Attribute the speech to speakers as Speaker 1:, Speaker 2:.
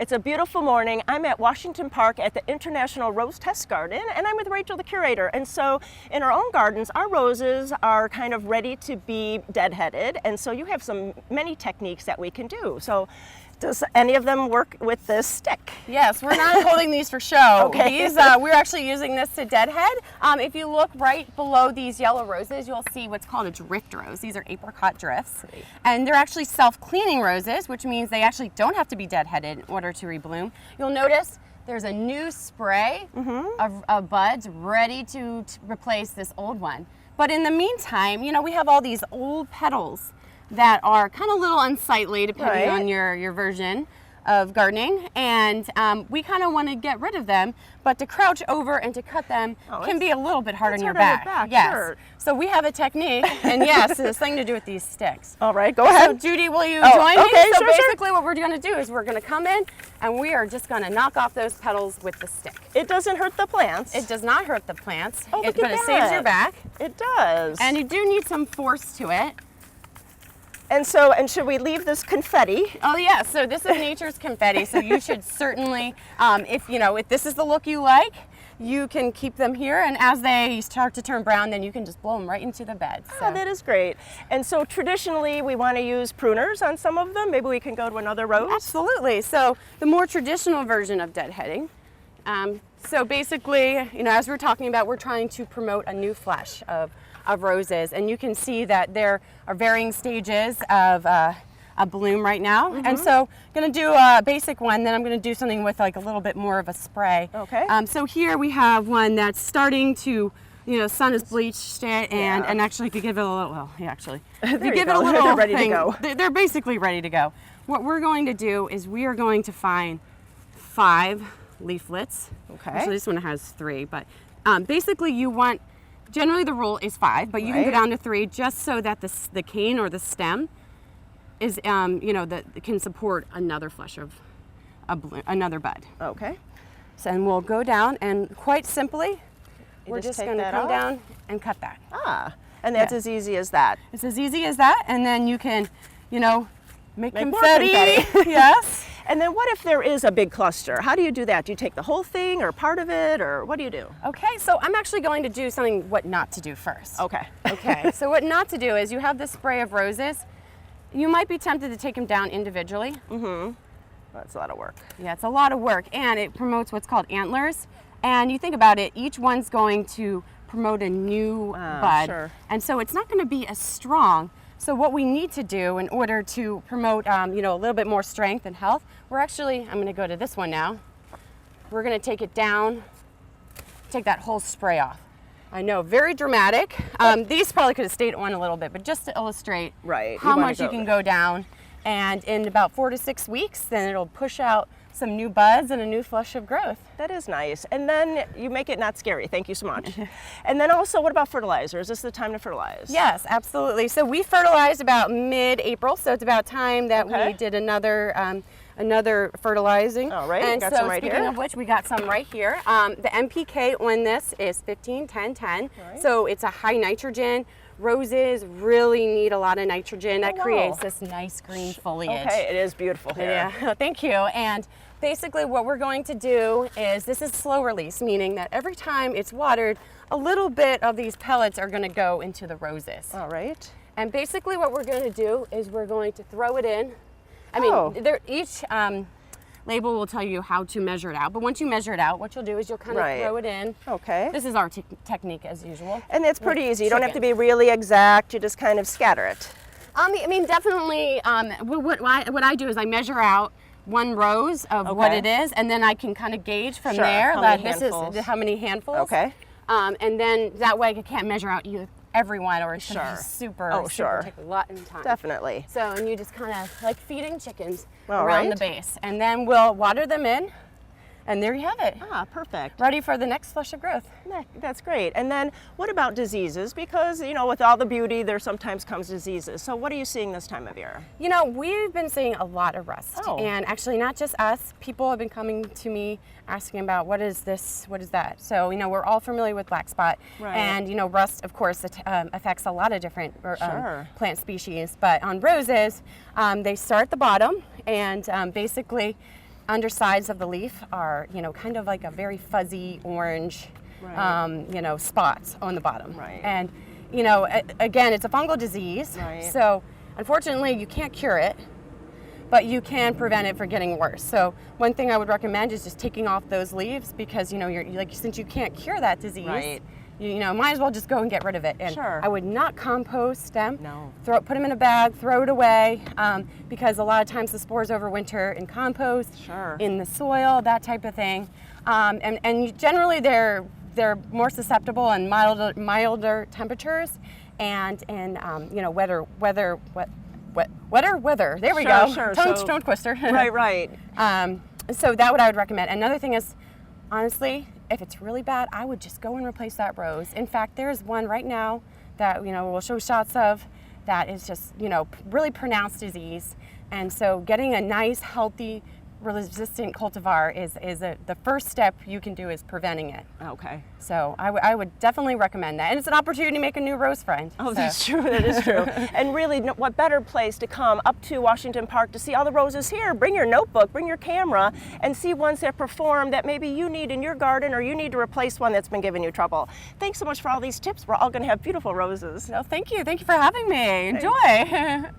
Speaker 1: It's a beautiful morning. I'm at Washington Park at the International Rose Test Garden, and I'm with Rachel, the curator. And so in our own gardens, our roses are kind of ready to be deadheaded, and so you have many techniques that we can do. So does any of them work with this stick?
Speaker 2: Yes, we're not holding these for show.
Speaker 1: Okay.
Speaker 2: We're actually using this to deadhead. If you look right below these yellow roses, you'll see what's called a drift rose. These are apricot drifts.
Speaker 1: Great.
Speaker 2: And they're actually self-cleaning roses, which means they actually don't have to be deadheaded in order to rebloom. You'll notice there's a new spray of buds ready to replace this old one. But in the meantime, we have all these old petals that are kind of a little unsightly depending on your version of gardening, and we kind of want to get rid of them, but to crouch over and to cut them can be a little bit hard on your back. Yes.
Speaker 1: Sure.
Speaker 2: So we have a technique, and yes, it's something to do with these sticks.
Speaker 1: All right, go ahead.
Speaker 2: So Judy, will you join me?
Speaker 1: Okay,
Speaker 2: So
Speaker 1: sure.
Speaker 2: basically what we're going to do is we're going to come in and we are just going to knock off those petals with the stick.
Speaker 1: It doesn't hurt the plants.
Speaker 2: It does not hurt the plants,
Speaker 1: Oh, look
Speaker 2: but
Speaker 1: at
Speaker 2: it saves
Speaker 1: that.
Speaker 2: your back.
Speaker 1: It does.
Speaker 2: And you do need some force to it.
Speaker 1: And should we leave this confetti?
Speaker 2: Oh yeah, so this is nature's confetti, so you should certainly, if this is the look you like, you can keep them here, and as they start to turn brown, then you can just blow them right into the bed. So.
Speaker 1: Oh, that is great. And so traditionally we want to use pruners on some of them. Maybe we can go to another rose?
Speaker 2: Absolutely. So the more traditional version of deadheading. So basically, as we're talking about, we're trying to promote a new flush of roses, and you can see that there are varying stages of a bloom right now. And so I'm going to do a basic one, then I'm going to do something with like a little bit more of a spray.
Speaker 1: Okay.
Speaker 2: So here we have one that's starting to, sun has bleached it, and actually if you give it a little, if you give it a little
Speaker 1: they're ready
Speaker 2: thing,
Speaker 1: to go.
Speaker 2: They're basically ready to go. What we're going to do is we are going to find 5 leaflets.
Speaker 1: Okay.
Speaker 2: So this one has 3, but basically generally the rule is 5, but you can go down to 3 just so that the cane or the stem is, that can support another flush of another bud.
Speaker 1: Okay.
Speaker 2: So, and we'll go down and quite simply, we're just going to come down and cut that.
Speaker 1: Ah, and that's as easy as that.
Speaker 2: It's as easy as that, and then you can, make
Speaker 1: more
Speaker 2: confetti. Yes.
Speaker 1: And then what if there is a big cluster? How do you do that? Do you take the whole thing or part of it, or what do you do?
Speaker 2: Okay, so I'm actually going to do something what not to do first.
Speaker 1: Okay.
Speaker 2: Okay, so what not to do is you have this spray of roses. You might be tempted to take them down individually.
Speaker 1: That's a lot of work.
Speaker 2: Yeah, it's a lot of work, and it promotes what's called antlers. And you think about it, each one's going to promote a new bud.
Speaker 1: Sure.
Speaker 2: And so it's not going to be as strong. So what we need to do in order to promote, a little bit more strength and health, I'm going to go to this one now. We're going to take it down, take that whole spray off. I know, very dramatic. These probably could have stayed on a little bit, but just to illustrate how much you can go down. And in about 4 to 6 weeks, then it'll push out some new buds and a new flush of growth.
Speaker 1: That is nice. And then you make it not scary. Thank you so much. And then also, what about fertilizer? Is this the time to fertilize?
Speaker 2: Yes, absolutely. So we fertilized about mid-April, so it's about time that we did another fertilizing.
Speaker 1: All right,
Speaker 2: and
Speaker 1: got
Speaker 2: so
Speaker 1: some right
Speaker 2: speaking
Speaker 1: here.
Speaker 2: of which, we got some right here. The NPK on this is 15-10-10, so it's a high nitrogen. Roses really need a lot of nitrogen. That creates this nice green foliage.
Speaker 1: Okay, it is beautiful here.
Speaker 2: Yeah, thank you. And basically what we're going to do is, this is slow release, meaning that every time it's watered, a little bit of these pellets are going to go into the roses.
Speaker 1: All right.
Speaker 2: And basically what we're going to do is we're going to throw it in. Each label will tell you how to measure it out, but once you measure it out, what you'll do is you'll kind of throw it in.
Speaker 1: Okay.
Speaker 2: This is our technique as usual.
Speaker 1: And it's pretty easy. You don't have to be really exact. You just kind of scatter it.
Speaker 2: Definitely. What I do is I measure out 1 rose of what it is, and then I can kind of gauge from there how many handfuls.
Speaker 1: Okay.
Speaker 2: And then that way I can't measure out everyone, or it's going to be super take a lot of time.
Speaker 1: Definitely.
Speaker 2: So, and you just kind of like feeding chickens
Speaker 1: All
Speaker 2: around
Speaker 1: right.
Speaker 2: the base, and then we'll water them in, and there you have it.
Speaker 1: Ah, perfect.
Speaker 2: Ready for the next flush of growth.
Speaker 1: That's great. And then what about diseases? Because, with all the beauty, there sometimes comes diseases. So what are you seeing this time of year?
Speaker 2: We've been seeing a lot of rust. And actually not just us. People have been coming to me asking about, what is this, what is that? So, we're all familiar with black spot.
Speaker 1: Right.
Speaker 2: And, rust, of course, affects a lot of different plant species. But on roses, they start at the bottom, and basically, undersides of the leaf are, you know, kind of like a very fuzzy orange,
Speaker 1: Right.
Speaker 2: you know, spots on the bottom.
Speaker 1: Right.
Speaker 2: And, you know, again, it's a fungal disease.
Speaker 1: Right.
Speaker 2: So unfortunately, you can't cure it, but you can prevent it from getting worse. So one thing I would recommend is just taking off those leaves, because, you know, since you can't cure that disease,
Speaker 1: Right.
Speaker 2: you know, might as well just go and get rid of it. And
Speaker 1: Sure.
Speaker 2: I would not compost them.
Speaker 1: No.
Speaker 2: Put them in a bag, throw it away, because a lot of times the spores overwinter in compost,
Speaker 1: Sure.
Speaker 2: in the soil, that type of thing. And generally they're more susceptible in milder temperatures and in you know, wetter. There we
Speaker 1: Sure,
Speaker 2: go.
Speaker 1: sure.
Speaker 2: Tongue twister.
Speaker 1: Right, right.
Speaker 2: So that what I would recommend. Another thing is, honestly, if it's really bad, I would just go and replace that rose. In fact, there's one right now that, you know, we'll show shots of, that is just, you know, really pronounced disease. And so getting a nice, healthy, resistant cultivar is the first step you can do, is preventing it.
Speaker 1: Okay.
Speaker 2: So I would definitely recommend that. And it's an opportunity to make a new rose friend.
Speaker 1: Oh,
Speaker 2: So-
Speaker 1: that's true. That is true. And really, what better place to come up to Washington Park to see all the roses here? Bring your notebook, bring your camera, and see ones that perform that maybe you need in your garden, or you need to replace one that's been giving you trouble. Thanks so much for all these tips. We're all going to have beautiful roses.
Speaker 2: No, thank you. Thank you for having me. Enjoy.